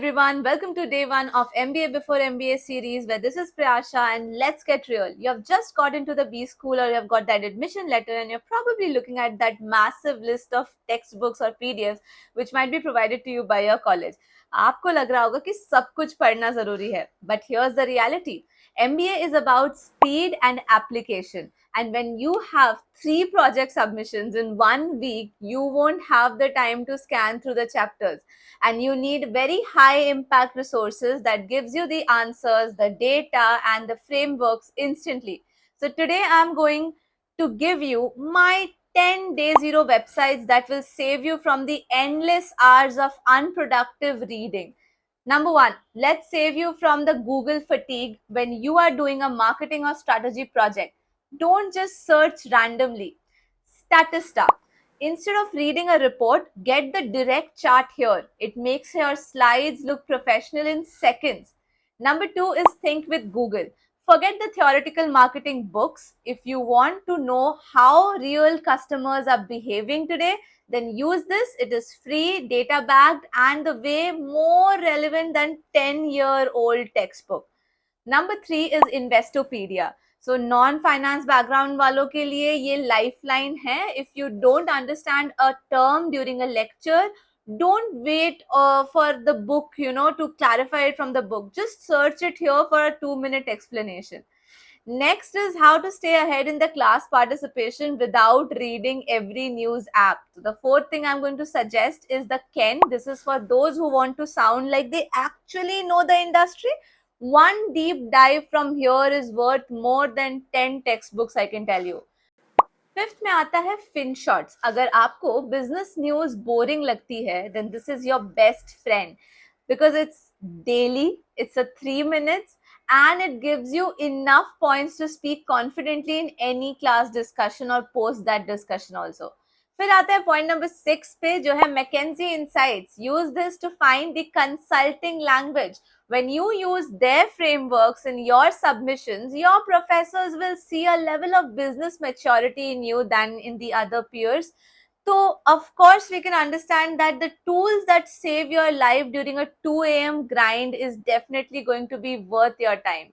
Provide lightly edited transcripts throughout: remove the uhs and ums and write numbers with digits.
everyone, welcome to day one of MBA Before MBA series where this is Priyasha and let's get real. You have just got into the B school or you have got that admission letter and you're probably looking at that massive list of textbooks or PDFs which might be provided to you by your college. आपको लग रहा होगा कि सब कुछ पढ़ना जरूरी है, but here's the reality. MBA is about speed and application. And when you have 3 project submissions in 1 week, you won't have the time to scan through the chapters. And you need very high impact resources that gives you the answers, the data, and the frameworks instantly. So today I'm going to give you my 10 day zero websites that will save you from the endless hours of unproductive reading. Number one, let's save you from the Google fatigue when you are doing a marketing or strategy project. Don't just search randomly. Statista. Instead of reading a report, get the direct chart here. It makes your slides look professional in seconds. Number two is Think with Google. Forget the theoretical marketing books. If you want to know how real customers are behaving today, then use this. It is free, data backed, and the way more relevant than 10-year-old textbook. Number three is Investopedia. So non-finance background वालों के लिए ये lifeline है. If you don't understand a term during a lecture, don't wait for the book, to clarify it from the book. Just search it here for a 2-minute explanation. Next is how to stay ahead in the class participation without reading every news app. So the fourth thing I'm going to suggest is the Ken. This is for those who want to sound like they actually know the industry. One deep dive from here is worth more than 10 textbooks, I can tell you. Fifth में आता है FinShots. अगर आपको business news boring लगती है then this is your best friend because it's daily, it's a 3 minutes and it gives you enough points to speak confidently in any class discussion or post that discussion also. फिर आता है point number 6 पे जो है McKinsey Insights. Use this to find the consulting language. When you use their frameworks in your submissions, your professors will see a level of business maturity in you than in the other peers. So, of course, we can understand that the tools that save your life during a 2 a.m. grind is definitely going to be worth your time.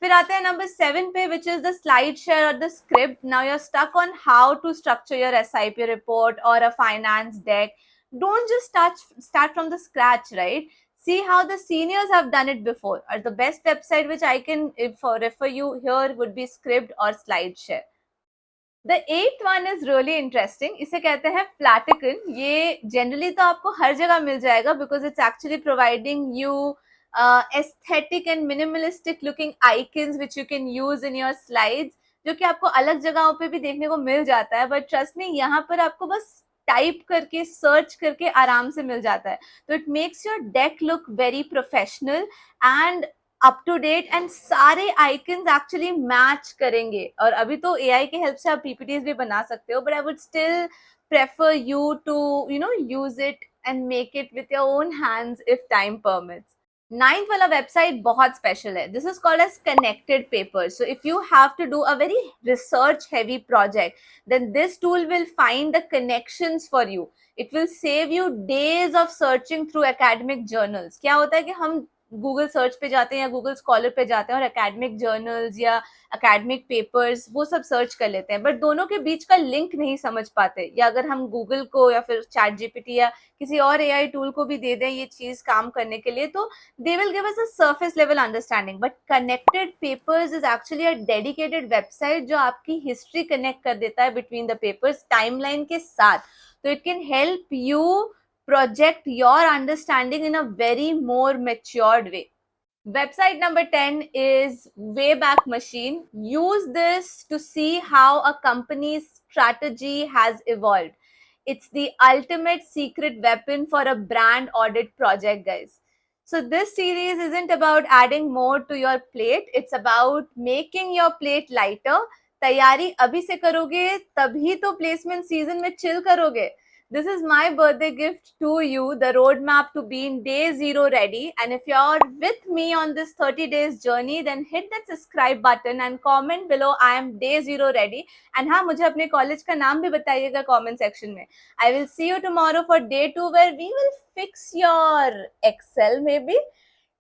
फिर आते हैं number 7 पे which is the slide share or the script. Now you're stuck on how to structure your SIP report or a finance deck. Don't just start from the scratch, right? See how the seniors have done it before. Or the best website which I can refer you here would be Script or SlideShare. The eighth one is really interesting. इसे कहते हैं Flatican. ये generally तो आपको हर जगह मिल जाएगा because it's actually providing you aesthetic and minimalistic looking icons which you can use in your slides, जो कि आपको अलग जगहों पे भी देखने को मिल जाता है. But trust me, यहाँ पर आपको बस टाइप करके सर्च करके आराम से मिल जाता है. तो it makes your deck look very professional and up to date and सारे आइकन्स एक्चुअली मैच करेंगे. और अभी तो एआई के हेल्प से आप पीपीटीज भी बना सकते हो, but I would still prefer you to use it and make it with your own hands if time permits. Ninth वाला वेबसाइट बहुत स्पेशल है. This is called as Connected Paper. So if you have to do a very research heavy project, then this tool will find the connections for you. It will save you days of searching through academic journals. क्या होता है कि हम Google search पे जाते हैं या Google scholar पे जाते हैं और एकेडमिक जर्नल्स या एकेडमिक पेपर्स वो सब सर्च कर लेते हैं, बट दोनों के बीच का लिंक नहीं समझ पाते. या अगर हम गूगल को या फिर चैट जीपीटी या किसी और एआई टूल को भी दे दें ये चीज काम करने के लिए, तो they will give us a surface level understanding. But connected papers is actually a dedicated website जो आपकी history connect कर देता है between the papers timeline के साथ. So it can help you project your understanding in a very more matured way. Website number 10 is Wayback Machine. Use this to see how a company's strategy has evolved. It's the ultimate secret weapon for a brand audit project, guys. So this series isn't about adding more to your plate. It's about making your plate lighter. तैयारी अभी से करोगे तभी तो placement season में chill करोगे. This is my birthday gift to you, the roadmap to being day zero ready. And if you're with me on this 30 days journey, then hit that subscribe button and comment below I am day zero ready. And हाँ, मुझे अपने college का नाम भी बताइएगा comment section में. I will see you tomorrow for day 2 where we will fix your Excel maybe.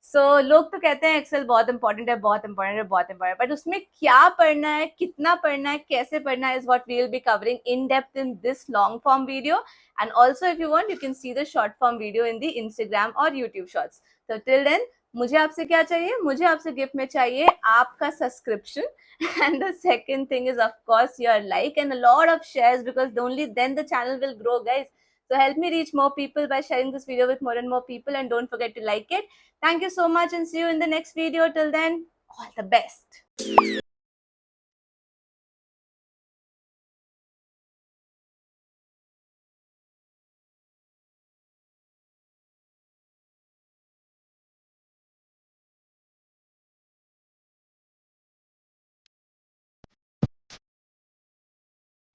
सो लोग तो कहते हैं एक्सेल बहुत इंपॉर्टेंट है, बहुत इंपॉर्टेंट है, बहुत इंपॉर्टेंट, बट उसमें क्या पढ़ना है, कितना पढ़ना है, कैसे पढ़ना है, is what we will be covering in depth in this long form video. And also if you want you can see the short form video in the Instagram और यूट्यूब शॉर्ट्स. तो टिल देन मुझे आपसे क्या चाहिए? मुझे आपसे gift में चाहिए आपका subscription. And the second thing is, of course, your like and a lot of shares, because only then the channel will grow, guys. So help me reach more people by sharing this video with more and more people, and don't forget to like it. Thank you so much and see you in the next video. Till then, all the best.